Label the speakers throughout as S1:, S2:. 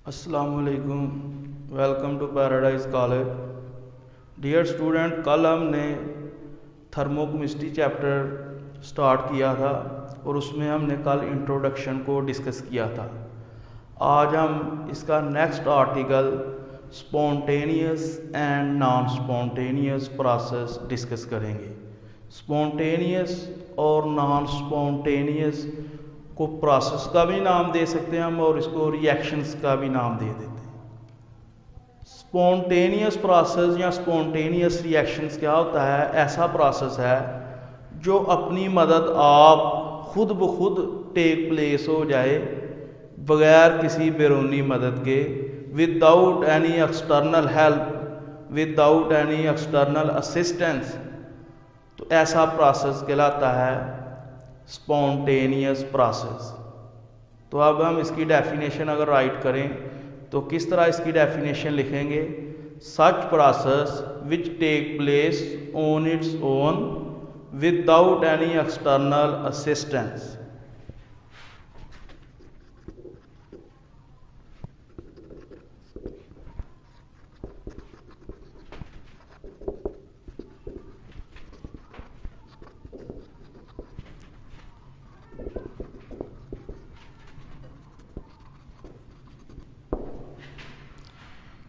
S1: अस्सलामुअलैकुम। Welcome to paradise college. Dear student, कल हमने थर्मोकेमिस्ट्री चैप्टर स्टार्ट किया था और उसमें हमने कल इंट्रोडक्शन को डिस्कस किया था। आज हम इसका next article spontaneous and non spontaneous process discuss करेंगे। स्पॉन्टेनियस और नॉन स्पॉन्टेनियस को प्रोसेस का भी नाम दे सकते हैं हम, और इसको रिएक्शंस का भी नाम दे देते हैं। स्पॉन्टेनियस प्रोसेस या स्पॉन्टेनियस रिएक्शंस क्या होता है? ऐसा प्रोसेस है जो अपनी मदद आप खुद ब खुद टेक प्लेस हो जाए बगैर किसी बैरूनी मदद के, without any external help, without any external assistance. तो ऐसा प्रोसेस कहलाता है स्पॉन्टेनियस प्रोसेस। तो अब हम इसकी डेफिनेशन अगर राइट करें तो किस तरह इसकी डेफिनेशन लिखेंगे? Such process which take place on its own without any external assistance.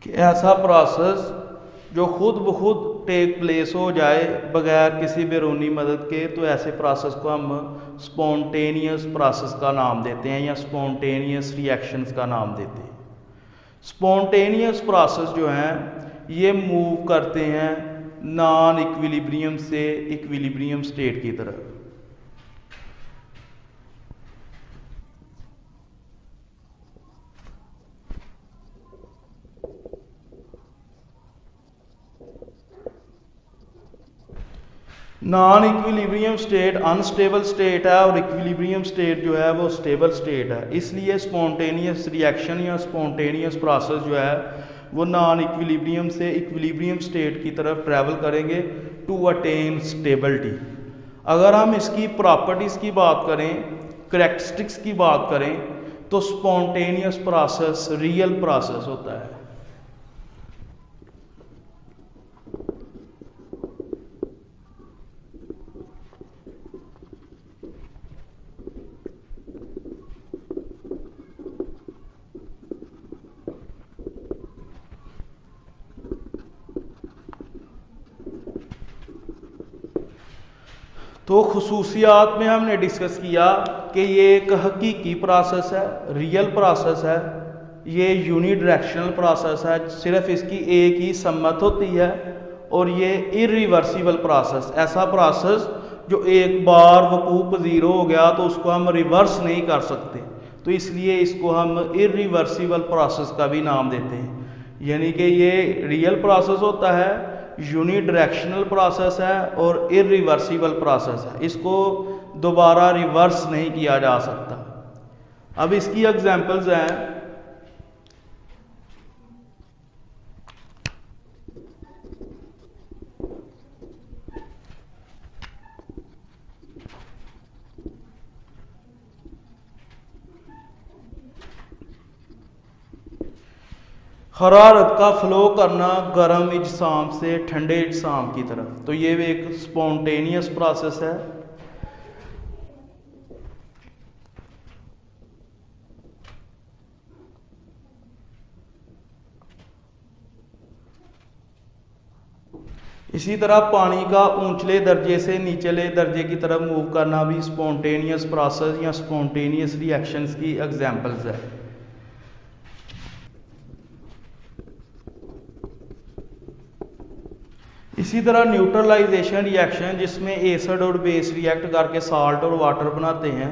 S1: कि ऐसा प्रोसेस जो खुद ब खुद टेक प्लेस हो जाए बगैर किसी बैरूनी मदद के, तो ऐसे प्रोसेस को हम स्पॉन्टेनियस प्रोसेस का नाम देते हैं या स्पॉन्टेनियस रिएक्शंस का नाम देते हैं। स्पॉन्टेनियस प्रोसेस जो हैं ये मूव करते हैं नॉन इक्विलिब्रियम से इक्विलिब्रियम स्टेट की तरफ। Non equilibrium state unstable state है और इक्विलिब्रियम स्टेट जो है वो स्टेबल स्टेट है। इसलिए स्पॉन्टेनियस रिएक्शन या स्पॉन्टेनियस प्रोसेस जो है वो नॉन इक्विलिब्रियम से इक्विलिब्रियम स्टेट की तरफ ट्रैवल करेंगे टू अटेन स्टेबिलिटी। अगर हम इसकी प्रॉपर्टीज की बात करें, करैक्टरिस्टिक्स की बात करें, तो स्पॉन्टेनियस प्रोसेस रियल प्रोसेस होता है। तो खुसूसियात में हमने डिस्कस किया कि ये एक हकीकी प्रोसेस है, रियल प्रोसेस है, ये यूनिडायरेक्शनल प्रोसेस है, सिर्फ इसकी एक ही सम्मत होती है, और ये इरिवर्सिबल प्रोसेस, ऐसा प्रोसेस जो एक बार वकूअ पज़ीर हो गया तो उसको हम रिवर्स नहीं कर सकते, तो इसलिए इसको हम इरिवर्सिबल प्रोसेस का भी नाम देते हैं। यानी कि ये रियल प्रोसेस होता है, यूनिडायरेक्शनल प्रोसेस है और इरिवर्सिबल प्रोसेस है, इसको दोबारा रिवर्स नहीं किया जा सकता। अब इसकी एग्जांपल्स हैं। हरारत का फ्लो करना गर्म इजसाम से ठंडे इजसाम की तरफ, तो ये भी एक स्पॉन्टेनियस प्रोसेस है। इसी तरह पानी का ऊंचले दर्जे से नीचले दर्जे की तरफ मूव करना भी स्पॉन्टेनियस प्रोसेस या स्पॉन्टेनियस रिएक्शंस की एग्जांपल्स है। इसी तरह न्यूट्रलाइजेशन रिएक्शन, जिसमें एसिड और बेस रिएक्ट करके साल्ट और वाटर बनाते हैं,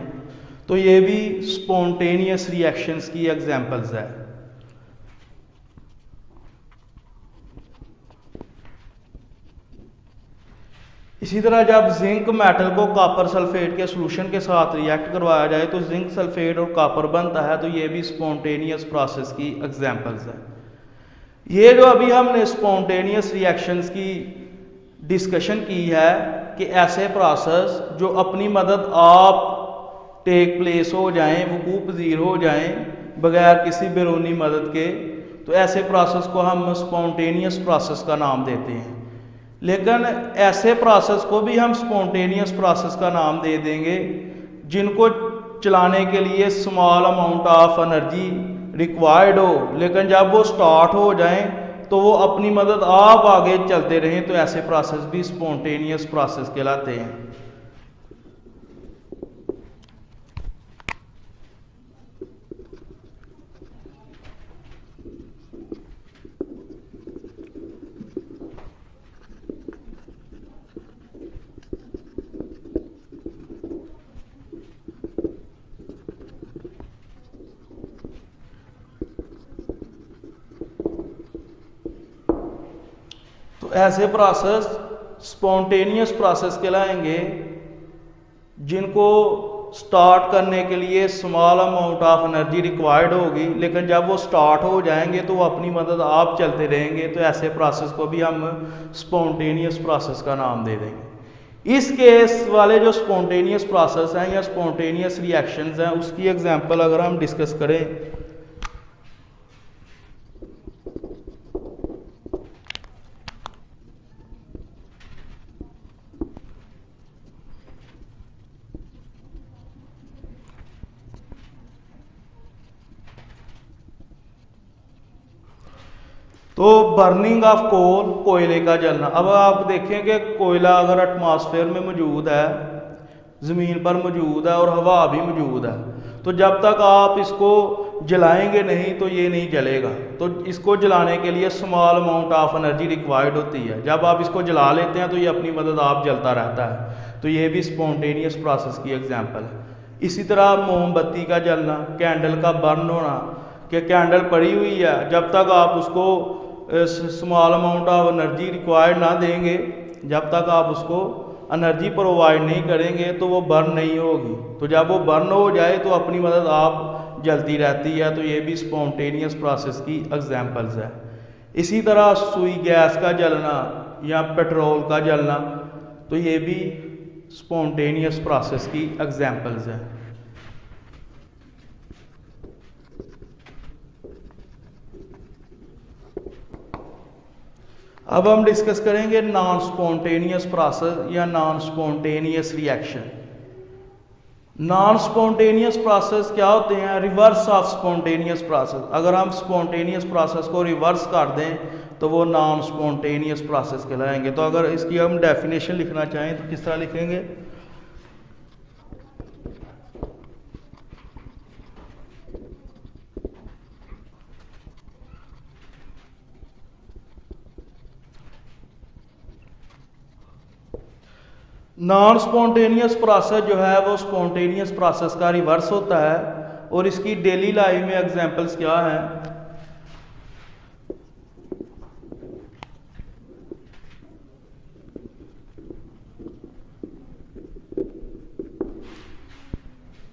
S1: तो ये भी स्पॉन्टेनियस रिएक्शंस की एग्जांपल्स है। इसी तरह जब जिंक मेटल को कॉपर सल्फेट के सोल्यूशन के साथ रिएक्ट करवाया जाए तो जिंक सल्फेट और कॉपर बनता है, तो ये भी स्पॉन्टेनियस प्रोसेस की एग्जांपल्स है। ये जो अभी हमने स्पॉन्टेनियस रिएक्शंस की डिस्कशन की है कि ऐसे प्रोसेस जो अपनी मदद आप टेक प्लेस हो जाएं, वकूअ पज़ीर हो जाएं बगैर किसी बैरूनी मदद के, तो ऐसे प्रोसेस को हम स्पॉन्टेनियस प्रोसेस का नाम देते हैं। लेकिन ऐसे प्रोसेस को भी हम स्पॉन्टेनियस प्रोसेस का नाम दे देंगे जिनको चलाने के लिए small amount of energy required हो, लेकिन जब वो स्टार्ट हो जाएं तो वो अपनी मदद आप आगे चलते रहें, तो ऐसे प्रोसेस भी स्पॉन्टेनियस प्रोसेस कहलाते हैं। तो ऐसे प्रोसेस स्पॉन्टेनियस प्रोसेस कहलाएंगे जिनको स्टार्ट करने के लिए small amount of energy required होगी, लेकिन जब वो स्टार्ट हो जाएंगे तो वो अपनी मदद आप चलते रहेंगे, तो ऐसे प्रोसेस को भी हम स्पॉन्टेनियस प्रोसेस का नाम दे देंगे। इस केस वाले जो स्पॉन्टेनियस प्रोसेस हैं या स्पॉन्टेनियस रिएक्शंस हैं, उसकी एग्जांपल अगर हम डिस्कस करें तो बर्निंग ऑफ कोल, कोयले का जलना। अब आप देखें कि कोयला अगर एटमॉस्फेयर में मौजूद है, ज़मीन पर मौजूद है और हवा भी मौजूद है, तो जब तक आप इसको जलाएंगे नहीं तो ये नहीं जलेगा। तो इसको जलाने के लिए small amount of energy required होती है। जब आप इसको जला लेते हैं तो ये अपनी मदद आप जलता रहता है, तो ये भी स्पॉन्टेनियस प्रोसेस की एग्जाम्पल है। इसी तरह मोमबत्ती का जलना, कैंडल का बर्न होना, कि कैंडल पड़ी हुई है, जब तक आप उसको small amount of energy required ना देंगे, जब तक आप उसको एनर्जी प्रोवाइड नहीं करेंगे तो वो बर्न नहीं होगी। तो जब वो बर्न हो जाए तो अपनी मदद आप जलती रहती है, तो ये भी स्पॉन्टेनियस प्रोसेस की एग्जांपल्स है। इसी तरह सुई गैस का जलना या पेट्रोल का जलना, तो ये भी स्पॉन्टेनियस प्रोसेस की एग्जांपल्स हैं। अब हम डिस्कस करेंगे नॉन स्पॉन्टेनियस प्रोसेस या non spontaneous reaction. Non spontaneous process क्या होते हैं? Reverse of spontaneous process. अगर हम स्पॉन्टेनियस प्रोसेस को रिवर्स कर दें तो वो नॉन स्पॉन्टेनियस प्रोसेस कहलाएंगे। तो अगर इसकी हम डेफिनेशन लिखना चाहें तो किस तरह लिखेंगे? नॉन स्पॉन्टेनियस प्रोसेस जो है वो स्पॉन्टेनियस प्रोसेस का रिवर्स होता है। और इसकी डेली लाइफ में एग्जांपल्स क्या हैं?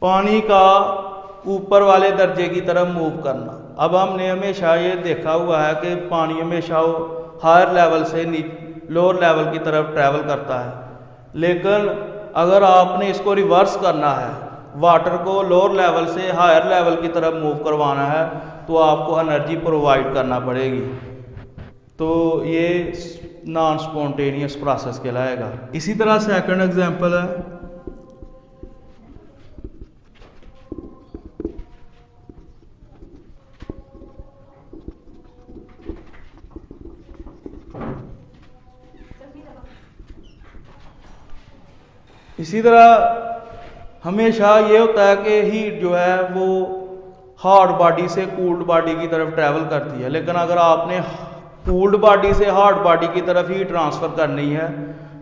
S1: पानी का ऊपर वाले दर्जे की तरफ मूव करना। अब हमने हमेशा ये देखा हुआ है कि पानी हमेशा हायर लेवल से लोअर लेवल की तरफ ट्रैवल करता है, लेकिन अगर आपने इसको रिवर्स करना है, वाटर को लोअर लेवल से हायर लेवल की तरफ मूव करवाना है, तो आपको एनर्जी प्रोवाइड करना पड़ेगी। तो ये नॉन स्पॉन्टेनियस प्रोसेस कहलाएगा। इसी तरह सेकंड एग्जांपल है इसी तरह हमेशा ये होता है कि हीट जो है वो हार्ड बॉडी से कूल्ड बॉडी की तरफ ट्रैवल करती है, लेकिन अगर आपने कूल्ड बॉडी से हार्ड बॉडी की तरफ हीट ट्रांसफ़र करनी है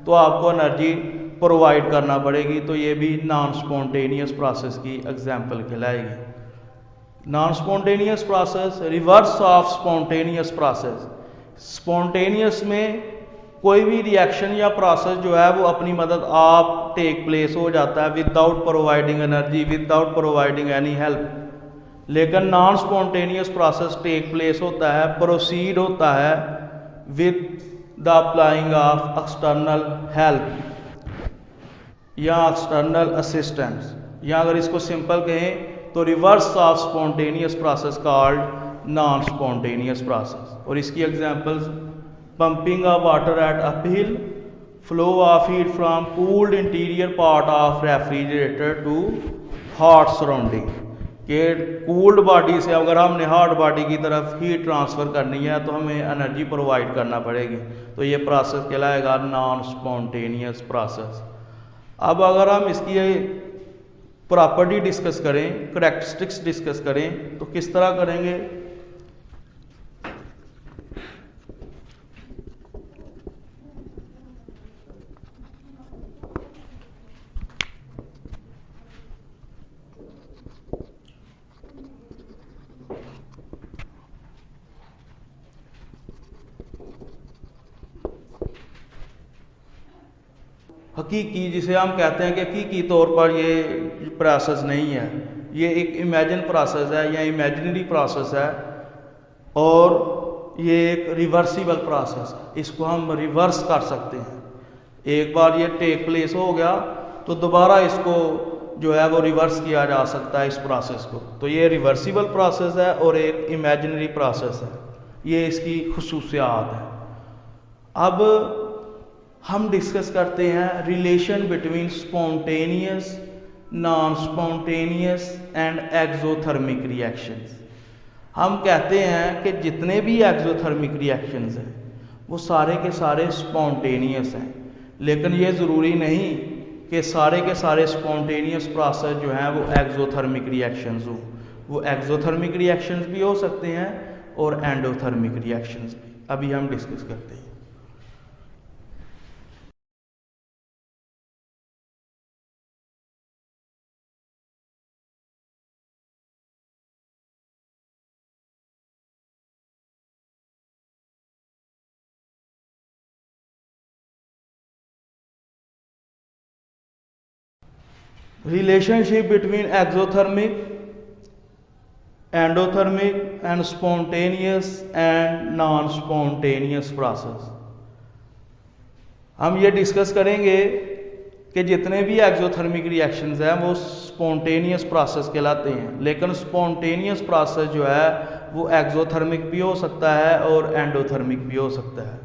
S1: तो आपको एनर्जी प्रोवाइड करना पड़ेगी। तो ये भी नॉन स्पॉन्टेनियस प्रोसेस की एग्जांपल कहलाएगी। Non spontaneous process, reverse of spontaneous process. Spontaneous में कोई भी रिएक्शन या प्रोसेस जो है वो अपनी मदद आप टेक प्लेस हो जाता है without providing energy, without providing any help. लेकिन non spontaneous process take place होता है, प्रोसीड होता है with the applying of external help या एक्सटर्नल असिस्टेंस, या अगर इसको सिंपल कहें तो reverse of spontaneous process called non spontaneous process. और इसकी examples pumping of water at uphill, flow of heat from cooled interior part of refrigerator to hot surrounding, कि cooled body से अगर हमने हॉट बॉडी की तरफ हीट ट्रांसफ़र करनी है तो हमें एनर्जी प्रोवाइड करना पड़ेगी, तो ये प्रोसेस कहलाएगा नॉन स्पॉन्टेनियस प्रोसेस। अब अगर हम इसकी प्रॉपर्टी डिस्कस करें, करैक्टरिस्टिक्स डिस्कस करें, तो किस तरह करेंगे? हकीकी, जिसे हम कहते हैं कि हकीकी तौर पर ये प्रोसेस नहीं है, ये एक इमेजिन प्रोसेस है या इमेजिनरी प्रोसेस है, और ये एक रिवर्सिबल प्रोसेस है। इसको हम रिवर्स कर सकते हैं। एक बार ये टेक प्लेस हो गया तो दोबारा इसको जो है वो रिवर्स किया जा सकता है इस प्रोसेस को। तो ये रिवर्सिबल प्रोसेस है और एक इमेजिनरी प्रोसेस है, ये इसकी खुसूसियात है। अब हम डिस्कस करते हैं relation between spontaneous, non spontaneous and exothermic reactions. हम कहते हैं कि जितने भी एक्सोथर्मिक रिएक्शंस हैं वो सारे के सारे स्पॉन्टेनियस हैं, लेकिन ये ज़रूरी नहीं कि सारे के सारे स्पॉन्टेनियस प्रोसेस जो हैं वो एक्सोथर्मिक रिएक्शंस हों। वो एक्सोथर्मिक रिएक्शंस भी हो सकते हैं और एंडोथर्मिक रिएक्शंस भी। अभी हम डिस्कस करते हैं। Relationship between exothermic, endothermic and spontaneous and non-spontaneous process। हम ये डिस्कस करेंगे कि जितने भी एक्सोथर्मिक रिएक्शंस हैं वो स्पॉन्टेनियस प्रोसेस कहलाते हैं, लेकिन स्पॉन्टेनियस प्रोसेस जो है वो एक्सोथर्मिक भी हो सकता है और एंडोथर्मिक भी हो सकता है।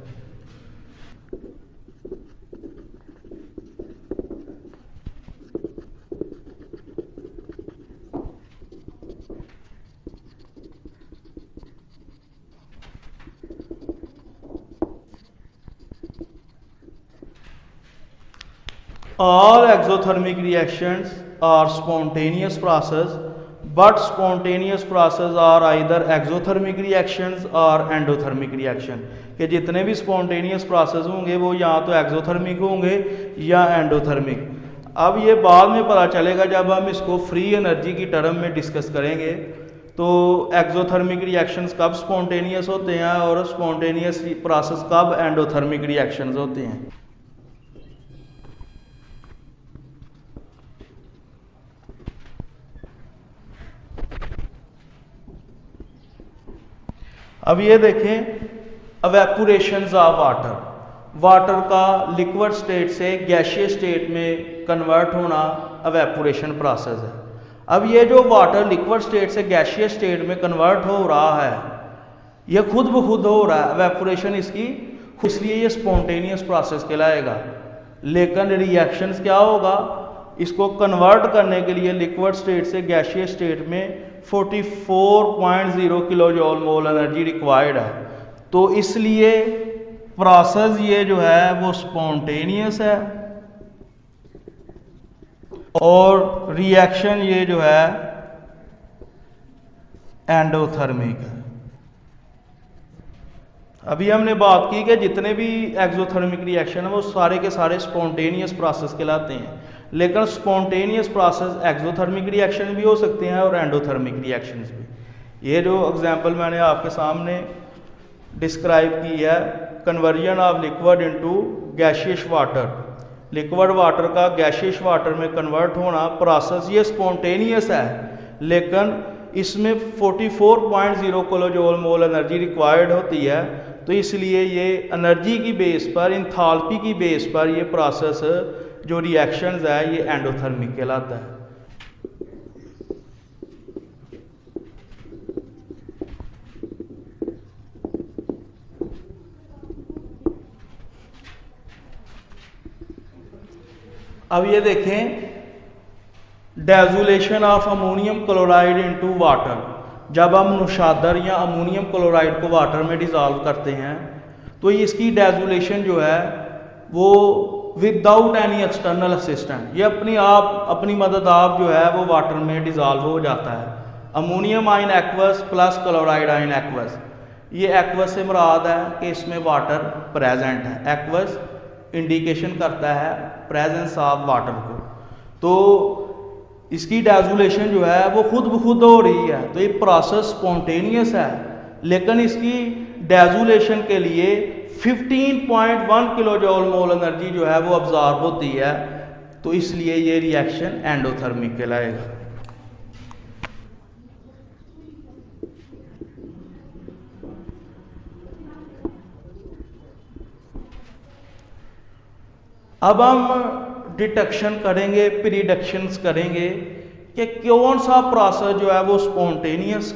S1: All exothermic reactions are spontaneous process, but spontaneous process are either exothermic reactions or endothermic reaction। कि जितने भी spontaneous process होंगे वो या तो exothermic होंगे या endothermic। अब ये बाद में पता चलेगा जब हम इसको फ्री एनर्जी की टर्म में डिस्कस करेंगे, तो एक्सोथर्मिक रिएक्शंस कब स्पॉन्टेनियस होते हैं और स्पॉन्टेनियस प्रोसेस कब एंडोथर्मिक रिएक्शंस होते हैं। अब ये देखें एवेपोरेशंस ऑफ वाटर, वाटर का लिक्विड स्टेट से गैशियस स्टेट में कन्वर्ट होना एवेपोरेशन प्रोसेस है। अब ये जो वाटर लिक्विड स्टेट से गैशियस स्टेट में कन्वर्ट हो रहा है, ये खुद ब खुद हो रहा है एवेपोरेशन इसकी, इसलिए ये स्पॉन्टेनियस प्रोसेस कहलाएगा। लेकिन रिएक्शंस क्या होगा, इसको कन्वर्ट करने के लिए लिक्विड स्टेट से गैशियस स्टेट में 44.0 kilo joule mole energy required है। तो इसलिए प्रोसेस ये जो है वो स्पॉन्टेनियस है और रिएक्शन ये जो है एंडोथर्मिक है। अभी हमने बात की कि जितने भी एक्सोथर्मिक रिएक्शन है वो सारे के सारे स्पॉन्टेनियस प्रोसेस कहलाते हैं, लेकिन स्पॉन्टेनियस प्रोसेस एक्सोथर्मिक रिएक्शन भी हो सकते हैं और एंडोथर्मिक रिएक्शंस भी। ये जो एग्जांपल मैंने आपके सामने डिस्क्राइब की है, conversion of liquid into gaseous water, liquid water का गैशियस वाटर में कन्वर्ट होना प्रोसेस ये स्पॉन्टेनियस है, लेकिन इसमें 44.0 kilo joule mole energy required होती है। तो इसलिए ये एनर्जी की बेस पर, इंथैल्पी की बेस पर ये प्रोसेस जो रिएक्शंस है ये एंडोथर्मिक कहलाता है। अब ये देखें, dissolution of ammonium chloride into water, जब हम नुशादर या अमोनियम क्लोराइड को वाटर में डिजॉल्व करते हैं तो इसकी डेजुलेशन जो है वो विदाउट एनी एक्सटर्नल असिस्टेंट, ये अपनी मदद आप जो है वो वाटर में डिजॉल्व हो जाता है। Ammonium ion aqueous plus chloride ion aqueous, ये एक्वस से मुराद है कि इसमें वाटर प्रेजेंट है। एक्वस इंडिकेशन करता है प्रेजेंस ऑफ वाटर को, तो इसकी डेजुलेशन जो है वो खुद ब खुद हो रही है, तो ये प्रोसेस स्पॉन्टेनियस है, लेकिन इसकी डेजुलेशन के लिए 15.1 किलो जूल मोल एनर्जी जो है वो अब्जॉर्ब होती है, तो इसलिए ये रिएक्शन एंडोथर्मिक कहलाएगा। अब हम डिटेक्शन करेंगे, प्रिडिक्शंस करेंगे कि कौन सा प्रोसेस जो है वो स्पॉन्टेनियस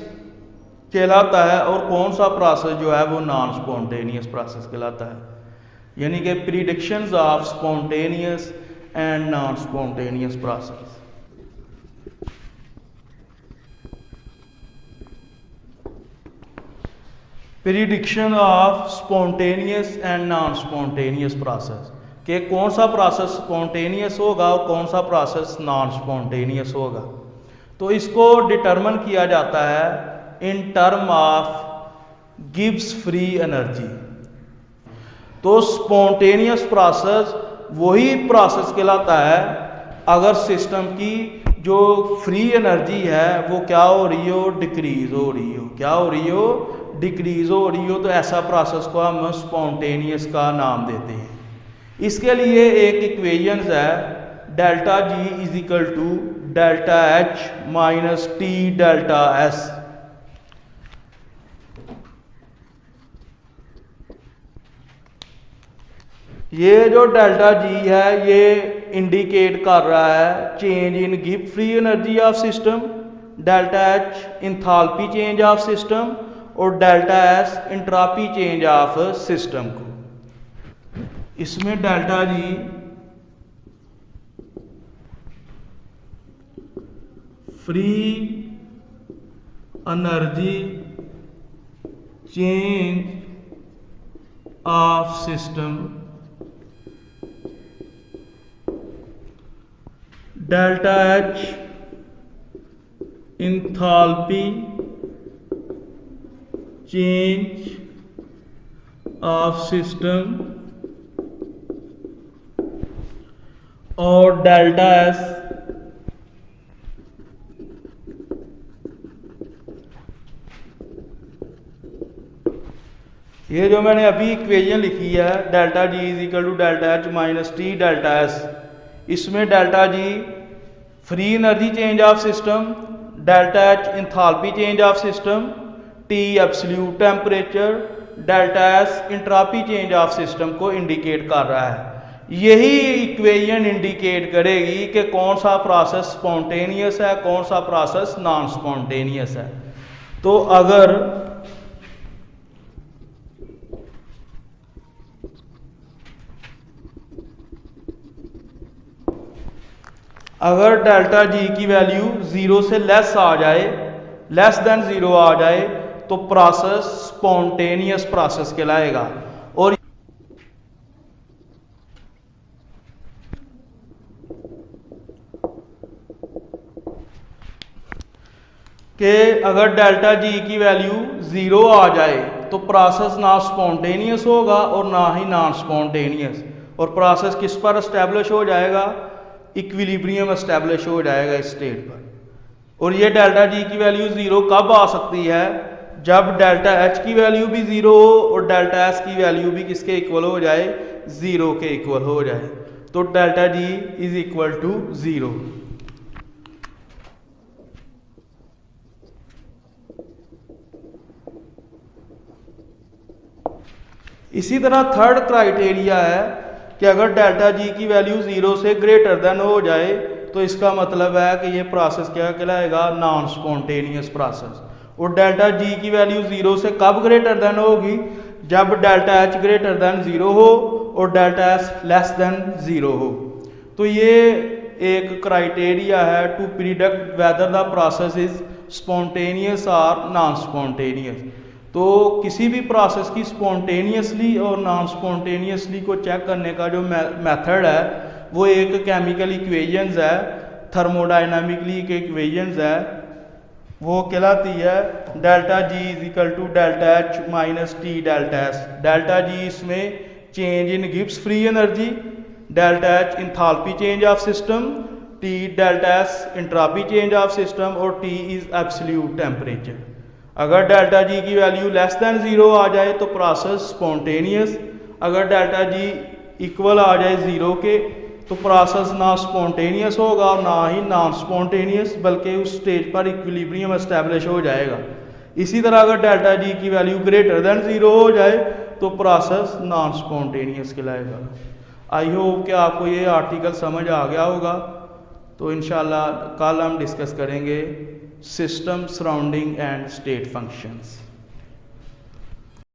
S1: कहलाता है और कौन सा प्रोसेस जो है वो नॉन स्पॉन्टेनियस प्रोसेस कहलाता है, यानी कि predictions of spontaneous and non spontaneous process. Prediction of spontaneous and non spontaneous process, कि कौन सा प्रोसेस स्पॉन्टेनियस होगा और कौन सा प्रोसेस नॉन स्पॉन्टेनियस होगा। तो इसको डिटरमिन किया जाता है in term of Gibbs free energy. तो स्पॉन्टेनियस प्रोसेस वही प्रोसेस कहलाता है अगर सिस्टम की जो फ्री एनर्जी है वो क्या हो रही हो, डिक्रीज हो रही हो। क्या हो रही हो, डिक्रीज हो रही हो, तो ऐसा प्रोसेस को हम स्पॉन्टेनियस का नाम देते हैं। इसके लिए एक इक्वेशन है delta G is equal to delta H minus T delta S. ये जो डेल्टा जी है ये इंडिकेट कर रहा है change in Gibbs free energy of system, delta H enthalpy change of system और delta S entropy change of system को। इसमें delta G free energy change of system, delta H enthalpy change of system और delta S ये जो मैंने अभी equation लिखी है delta G is equal to delta H minus T delta S, इसमें delta G free energy change of system, delta H enthalpy change of system, T absolute temperature, delta S entropy change of system को indicate कर रहा है। यही equation indicate करेगी कि कौन सा प्रोसेस स्पॉन्टेनियस है, कौन सा प्रोसेस नॉन स्पॉन्टेनियस है। तो अगर डेल्टा जी की वैल्यू 0 से लेस आ जाए, लेस देन 0 आ जाए, तो प्रोसेस स्पॉन्टेनियस प्रोसेस कहलाएगा। और कि अगर डेल्टा जी की वैल्यू 0 आ जाए तो प्रोसेस ना स्पॉन्टेनियस होगा और ना ही नॉन स्पॉन्टेनियस, और प्रोसेस किस पर एस्टेब्लिश हो जाएगा, इक्विलिब्रियम एस्टेब्लिश हो जाएगा इस स्टेट पर। और ये डेल्टा जी की वैल्यू 0 कब आ सकती है, जब डेल्टा एच की वैल्यू भी 0 हो और डेल्टा एस की वैल्यू भी किसके इक्वल हो जाए, 0 के इक्वल हो जाए। तो delta G is equal to 0। इसी तरह थर्ड क्राइटेरिया है कि अगर डेल्टा जी की वैल्यू 0 से ग्रेटर देन हो जाए तो इसका मतलब है कि ये प्रोसेस क्या कहलाएगा, नॉन स्पॉन्टेनियस प्रोसेस। और डेल्टा जी की वैल्यू 0 से कब ग्रेटर देन होगी, जब डेल्टा एच ग्रेटर देन 0 हो और डेल्टा एस लेस देन 0 हो। तो ये एक क्राइटेरिया है to predict whether the process is spontaneous और नॉन स्पॉन्टेनियस। तो किसी भी प्रोसेस की स्पॉन्टेनियसली और नॉन स्पॉन्टेनियसली को चेक करने का जो मेथड है वो एक केमिकल इक्वेशंस है, थर्मोडाइनामिकली एक इक्वेशंस है, वो कहलाती है delta G is equal to delta H minus T delta S. Delta G इसमें change in Gibbs free energy, delta H enthalpy change of system, T delta S entropy change of system और T is absolute temperature. अगर delta G की value less than 0 आ जाए तो process spontaneous, अगर delta G equal आ जाए 0 के तो प्रोसेस ना स्पॉन्टेनियस होगा और ना ही नॉन स्पॉन्टेनियस, बल्कि उस स्टेज पर इक्विलिब्रियम एस्टेब्लिश हो जाएगा। इसी तरह अगर डेल्टा जी की वैल्यू ग्रेटर देन 0 हो जाए तो प्रोसेस नॉन स्पॉन्टेनियस कहलाएगा। आई होप कि आपको ये आर्टिकल समझ आ गया होगा। तो इंशाल्लाह कल हम डिस्कस करेंगे system surrounding and state functions.